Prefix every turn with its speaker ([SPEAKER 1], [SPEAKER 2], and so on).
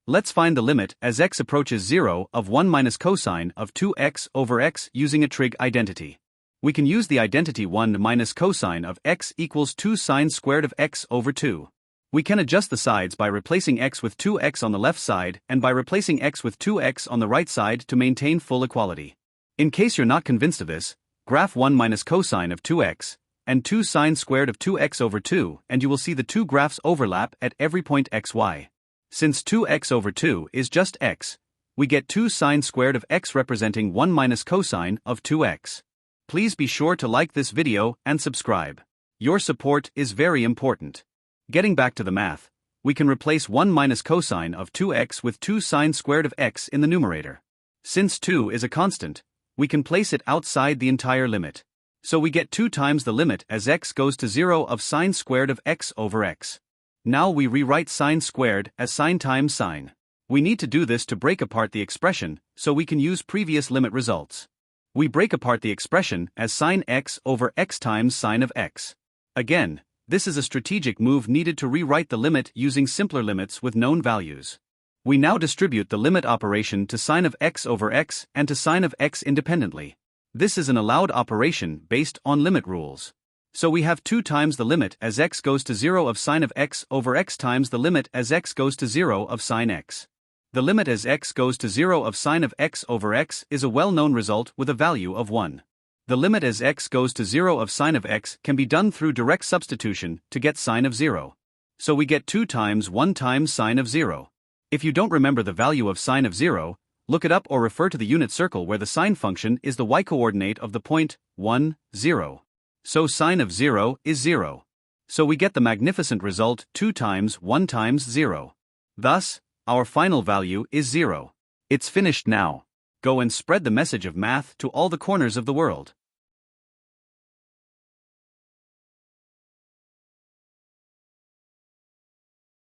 [SPEAKER 1] Let's find the limit as x approaches 0 of 1 minus cosine of 2x over x using a trig identity. We can use the identity 1 minus cosine of x equals 2 sine squared of x over 2. We can adjust the sides by replacing x with 2x on the left side and by replacing x with 2x on the right side to maintain full equality. In case you're not convinced of this, graph 1 minus cosine of 2x and 2 sine squared of 2x over 2 and you will see the two graphs overlap at every point xy. Since 2x over 2 is just x, we get 2 sine squared of x representing 1 minus cosine of 2x. Please be sure to like this video and subscribe. Your support is very important. Getting back to the math, we can replace 1 minus cosine of 2x with 2 sine squared of x in the numerator. Since 2 is a constant, we can place it outside the entire limit. So we get 2 times the limit as x goes to 0 of sine squared of x over x. Now we rewrite sine squared as sine times sine. We need to do this to break apart the expression, so we can use previous limit results. We break apart the expression as sine x over x times sine of x. Again, this is a strategic move needed to rewrite the limit using simpler limits with known values. We now distribute the limit operation to sine of x over x and to sine of x independently. This is an allowed operation based on limit rules. So we have 2 times the limit as x goes to 0 of sine of x over x times the limit as x goes to 0 of sine x. The limit as x goes to 0 of sine of x over x is a well-known result with a value of 1. The limit as x goes to 0 of sine of x can be done through direct substitution to get sine of 0. So we get 2 times 1 times sine of 0. If you don't remember the value of sine of 0, look it up or refer to the unit circle where the sine function is the y-coordinate of the point 1, 0. So sine of 0 is 0. So we get the magnificent result 2 times 1 times 0. Thus, our final value is 0. It's finished now. Go and spread the message of math to all the corners of the world.